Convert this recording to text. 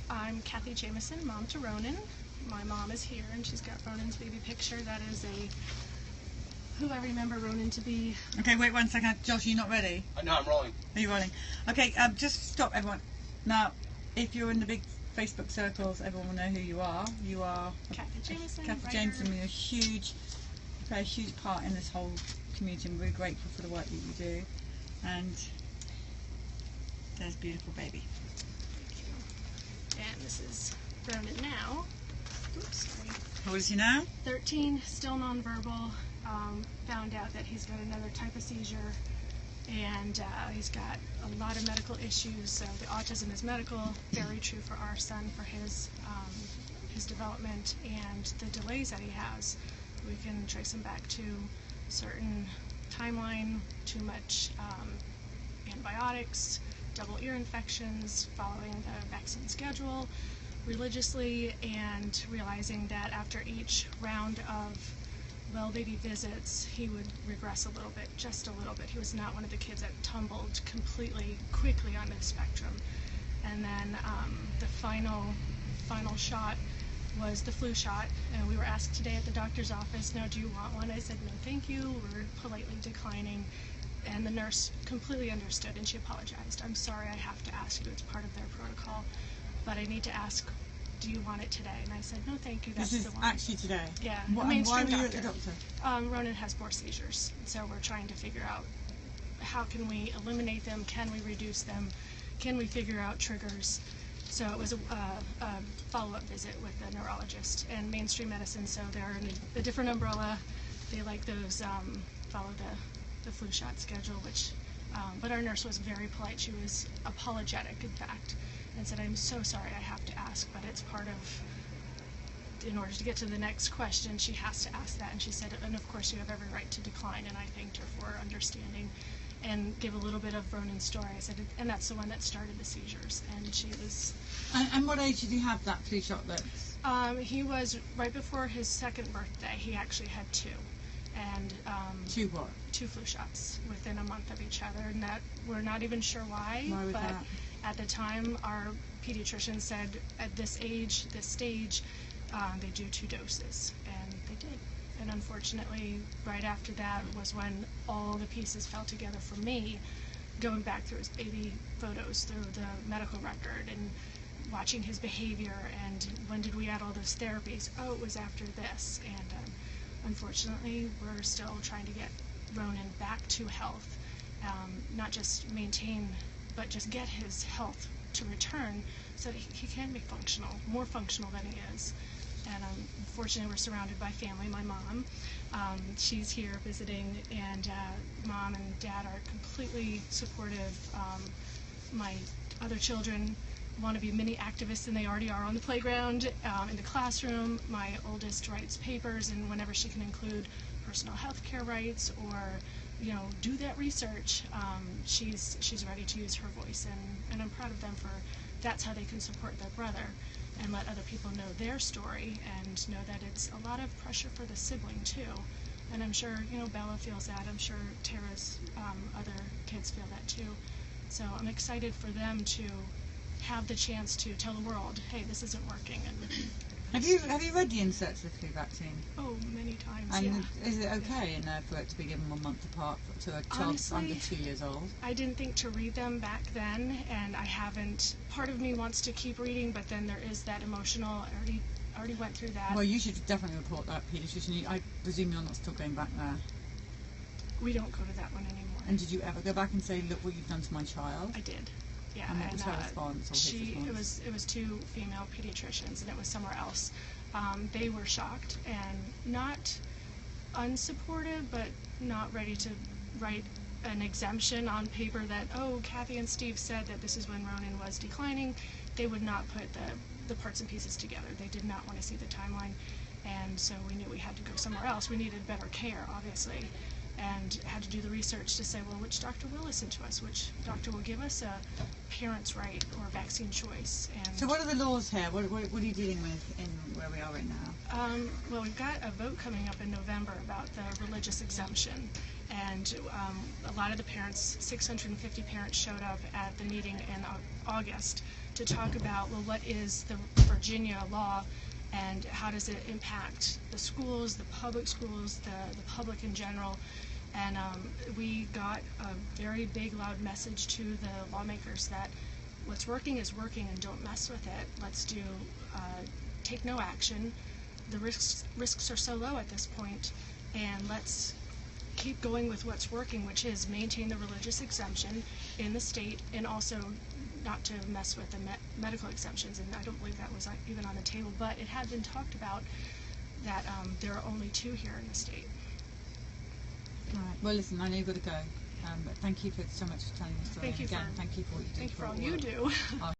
I'm Kathy Jameson, mom to Ronan. My mom is here, and she's got Ronan's baby picture. That is who I remember Ronan to be. Okay, wait 1 second. Josh, are you not ready? No, I'm rolling. Are you rolling? Okay, just stop, everyone. Now, if you're in the big Facebook circles, everyone will know who you are. You are Kathy Jameson. Kathy Jameson. You're you play a huge part in this whole community, and we're grateful for the work that you do. And there's beautiful baby. And this is Ronan now. Oops, sorry. How old is he now? 13, still nonverbal. Found out that he's got another type of seizure, and he's got a lot of medical issues. So the autism is medical, very true for our son, for his development, and the delays that he has. We can trace him back to certain timeline, too much antibiotics, double ear infections, following the vaccine schedule religiously, and realizing that after each round of well baby visits, he would regress a little bit, just a little bit. He was not one of the kids that tumbled completely quickly onto the spectrum. And then the final shot was the flu shot, and we were asked today at the doctor's office, "No, do you want one?" I said, "No, thank you." We're politely declining, and the nurse completely understood, and she apologized. "I'm sorry, I have to ask you. It's part of their protocol, but I need to ask, do you want it today?" And I said, "No, thank you. That's this is the one." actually today. Yeah. Why were you at the doctor? Ronan has more seizures, so we're trying to figure out how can we eliminate them, can we reduce them, can we figure out triggers. So it was a follow-up visit with the neurologist and mainstream medicine, so they're in a different umbrella. They like those, follow the flu shot schedule, which, but our nurse was very polite. She was apologetic, in fact, and said, "I'm so sorry, I have to ask, but it's part of, in order to get to the next question, she has to ask that." And she said, "And of course you have every right to decline," and I thanked her for understanding and gave a little bit of Ronan's story. I said, and that's the one that started the seizures, and she was... And what age did he have that flu shot then? He was right before his second birthday. He actually had two. And two what? 2 flu shots within a month of each other, and that we're not even sure why. Why was but that? At the time, our pediatrician said at this age, this stage, they do 2 doses, and they did. And unfortunately, right after that was when all the pieces fell together for me, going back through his baby photos, through the medical record, and watching his behavior, and when did we add all those therapies? Oh, it was after this. And unfortunately, we're still trying to get Ronan back to health, not just maintain, but just get his health to return so that he can be functional, more functional than he is. And fortunately, we're surrounded by family. My mom, she's here visiting, and mom and dad are completely supportive. My other children want to be mini activists, and they already are on the playground, in the classroom. My oldest writes papers, and whenever she can include personal health care rights or, do that research, she's ready to use her voice, and I'm proud of them for that's how they can support their brother and let other people know their story, and know that it's a lot of pressure for the sibling too. And I'm sure, Bella feels that. I'm sure Tara's other kids feel that too. So I'm excited for them to have the chance to tell the world, hey, this isn't working. And have you read the inserts of the flu vaccine? Oh, many times. And yeah. is it okay for it to be given 1 month apart to a child Honestly, under 2 years old? I didn't think to read them back then, and I haven't. Part of me wants to keep reading, but then there is that emotional. I already went through that. Well, you should definitely report that, pediatrician. I presume you're not still going back there. We don't go to that one anymore. And did you ever go back and say, "Look what you've done to my child"? I did. Yeah, and what was her response? Or his response? It was 2 female pediatricians, and it was somewhere else. They were shocked and not unsupportive, but not ready to write an exemption on paper that, oh, Kathy and Steve said that this is when Ronan was declining. They would not put the parts and pieces together. They did not want to see the timeline, and so we knew we had to go somewhere else. We needed better care, obviously, and had to do the research to say, well, which doctor will listen to us? Which doctor will give us a parent's right or vaccine choice? And so what are the laws here? What are you dealing with in where we are right now? Well, we've got a vote coming up in November about the religious exemption, And a lot of the parents, 650 parents, showed up at the meeting in August to talk about, well, what is the Virginia law and how does it impact the schools, the public schools, the public in general. And we got a very big, loud message to the lawmakers that what's working is working and don't mess with it. Let's take no action. The risks are so low at this point, and let's keep going with what's working, which is maintain the religious exemption in the state and also not to mess with the medical exemptions. And I don't believe that was even on the table, but it had been talked about that there are only 2 here in the state. Right. Well, listen, I know you've got to go, but thank you so much for telling the story. Thank you again, for, thank you for what you do. Thank you for all you do.